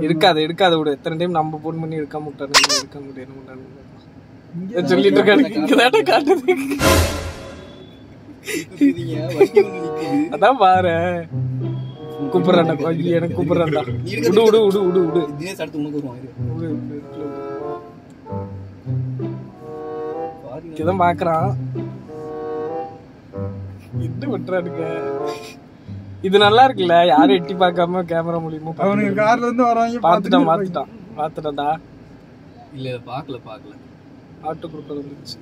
இருக்காது எடுக்காத விடு. எத்தனை டைம் நம்ம போன் பண்ணி எடுக்காம விட்டாரு எடுக்க முடியாது சொல்லிட்டு இருக்காரு. காட்டுது அதான் பாரு கூப்பிடுறாண்டா எனக்கு கூப்பிடுறாண்டா. விடு விடு விடு விடு விடு இதான் பாக்குறான். என்ன பண்றானுங்க? இது நல்லா இருக்குல்ல, யாரும் எட்டி பார்க்காம கேமரா மூலியமா அவனுக்கு கார்ல இருந்து வராங்க. பாத்துட்டான்டா. இல்ல பாக்கல ஆட்டோ குரூப்ல வந்துச்சு.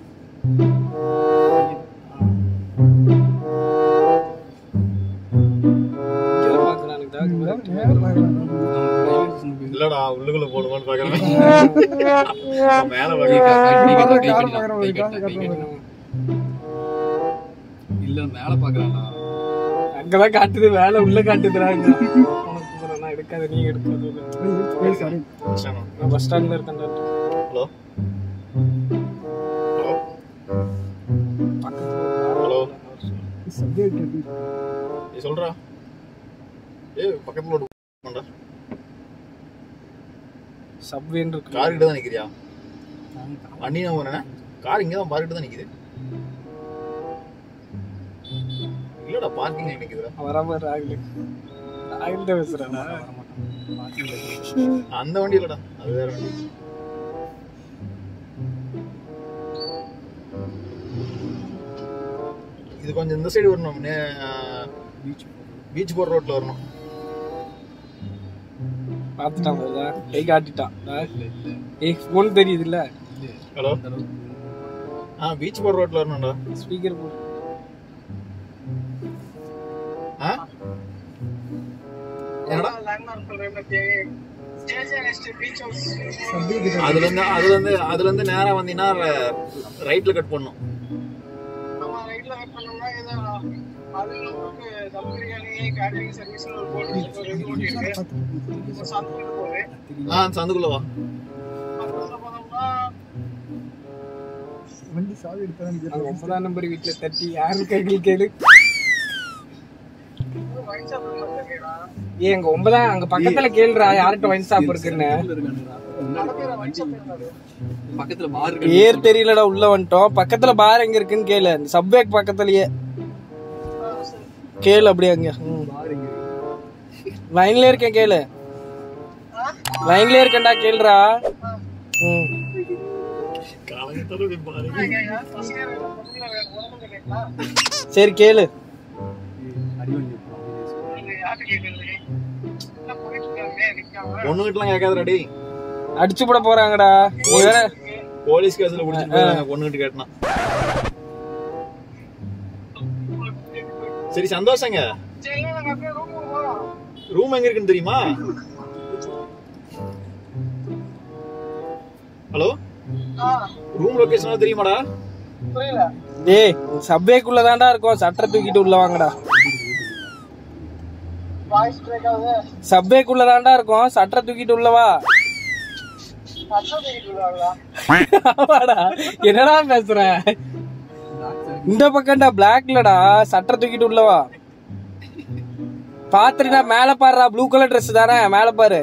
இல்லடா உள்ளுக்குள்ள போடுவான்னு பாக்குறேன். மேல இல்ல மேல பாக்குறானா? அங்கதான் காட்டுது, வேலை உள்ள காட்டுதுறாங்க. எடுக்காத நீ எடுக்காது. பஸ் ஸ்டாண்ட்ல இருக்கேன். ஹலோ ஹலோ நீ சொல்றா. பக்கத்துல சப்வேன் இருக்கு. கார் கிட்ட தான் நிக்கிறியா? வண்டி நான் போறேன். கார் இங்க தான் பார்க்கிட்ட தான் நிக்குது. இல்லடா பார்க்கிங்ல நிக்குதுடா. வராம ராகுல் பேசுறானா? அந்த வண்டி இல்லடா, அது வேற வண்டி. இது கொஞ்சம் இந்த சைடு வரணும். பீச் போற ரோட்ல வரணும். பாத்துட்டான் கை காட்டிட்டான். போன் தெரியுது இல்ல? ஹலோ பீச் போற ரோட்ல வரணும்டா. ஸ்பீக்கர் போடு. என்னடா அதுல இருந்து நேரா வந்தீங்கன்னா ரைட்ல கட் பண்ணும். சந்துக்குள்ள வா. வண்டி சாவி எடுத்தான். 9ஆம் நம்பர் வீட்ல தட்டி யாரு கைகள் கேளு. ஏங்க 9 அங்க பக்கத்துல கேளுடா, யார்கிட்ட வைன் ஷாப் இருக்குன்னு. பக்கத்துல பார் ஏர் தெரியலடா, உள்ள வந்துட்டோம். பக்கத்துல பார் எங்க இருக்குன்னு கேளு. சப்வேக் பக்கத்துலயே கேளு. அப்படியே அங்க லைன்ல இருக்கேன் கேளு. லைன்ல இருக்கேன்டா கேளுடா. சரி கேளு. பொண்ணுகிட்டலாம் கேட்காதடா டேய். அடிச்சு போட போறாங்கடா. நீ வேற போலீஸ் கேஸ்ல புடிச்சிட்டு போறாங்க பொண்ணுகிட்ட கேட்டனா. சரி சந்தோஷங்க. ரூம் எங்க இருக்குன்னு தெரியுமா? ஹலோ ரூம் லொகேஷன் தெரியுமாடா? புரியல. டேய் சப்வேக்குள்ள தான்டா இருக்கோம். சட்டை தூக்கிட்டு உள்ள வாங்கடா. வாய்ஸ் பிரேக் ஆகுது. சப்வேக்குள்ள தான்டா இருக்கோம். சட்டை தூக்கிட்டு உள்ள வா. சட்டை தூக்கிட்டு உள்ளாங்களா? ஆமாடா. என்னடா பேசுற? இந்த பக்கம்டா பிளாக்லடா. சட்டை தூக்கிட்டு உள்ள வா. பாத்துடா மேல பாருடா. ப்ளூ கலர் Dress தானே? மேல பாரு.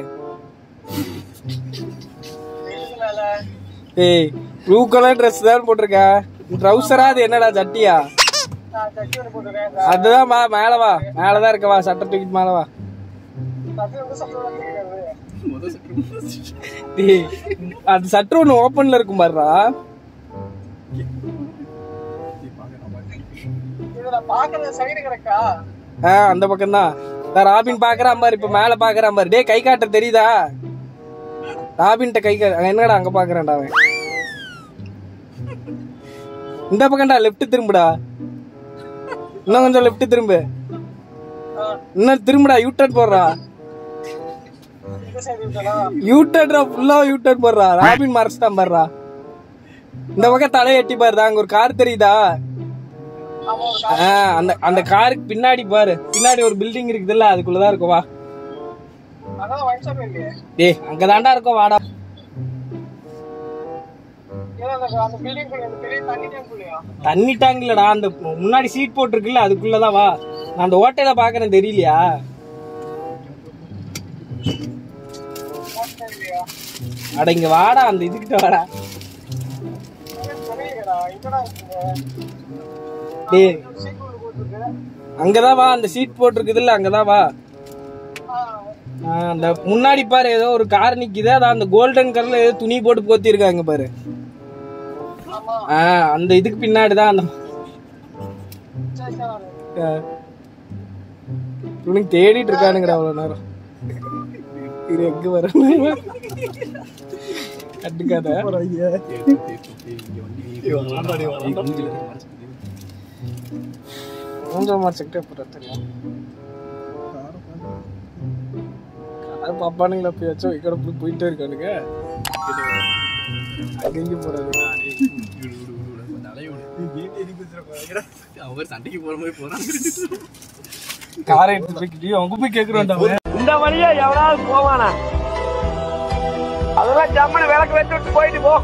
ஏய் ப்ளூ கலர் Dress தான் போட்டிருக்க. ட்ரவுசரா அது என்னடா ஜட்டியா? அதுதான் வா மேல வா. மேலதான் இருக்க வா. சட்டை தூக்கிட்டு மேல வா. அது சட்டை ஒண்ணு ஓபன்ல இருக்கும் பாருடா. அந்த பக்கம் தான். ராபின் பாக்குறான் பாரு. இப்ப மேல பாக்குறான் பாரு. டேய் கை காட்ட தெரியுதா? ராபின்ட்ட கை காட்டு. என்னடா அங்க பாக்குறான்டா அவன். இந்த பக்கம்டா. லெஃப்ட் திரும்புடா. இன்னும் கொஞ்சம் லெஃப்ட் திரும்பு. இன்னும் திரும்புடா. யூ டர்ன் போடுறா. யூ டர்ன்டா. ஃபுல்லா யூ டர்ன் போடுறா. ராபின் மறைச்சிட்டான் பாருடா. இந்த பக்கம் தலையை எட்டி பாருடா. அங்க ஒரு கார் தெரியுதா? அந்த காருக்கு பின்னாடி பாரு. பின்னாடி ஒரு பில்டிங் இருக்குதுல்ல, அதுக்குள்ளதான் இருக்கும். வா அதான் ஒயின் ஷாப் இல்லையே. டேய் அங்கதான்டா இருக்கோம் வாடா. ஏதோ அந்த பில்டிங் குள்ள அந்த பெரிய தண்ணி டேங்க் குள்ளயா? தண்ணி டேங்க் இல்லடா, அந்த முன்னாடி சீட் போட்டுருக்குல்ல அதுக்குள்ளதான் வா. நான் அந்த ஹோட்டல பாக்குறேன் தெரியலையா? அட இங்க வாடா, அந்த இதுக்கிட்ட வாடா. தெரியலடா, எங்கடா இருக்கீங்க? டேய் சீட் உள்ள போட்டுருக்கு. அங்கதான் வா, அந்த சீட் போட்டிருக்குதுல்ல அங்கதான் வா. அந்த முன்னாடி பாரு ஏதோ ஒரு கார் நிக்குது, அதான் அந்த கோல்டன் கலர்ல ஏதோ துணி போட்டு போத்தி இருக்காங்க பாரு. அந்த இதுக்கு பின்னாடிதான் அந்த துணி தேடிட்டு இருக்கானுங்கடா அவ்வளவு நேரம். இது எங்க வர கட்டுக்காத தெரியும். கார் பாப்பானுங்களா போயாச்சும் இக்கட போயிட்டே இருக்கானுங்க. அங்க போறாங்க. அவர் சண்டைக்கு போற மாதிரி போறான். காரை எடுத்து போய்கிட்டு அவங்க போய் கேக்குறோம், இந்த வழியா எவனாவது போவானா? அதெல்லாம் ஜம்மனு விளக்கு வச்சு விட்டு போயிட்டு போ.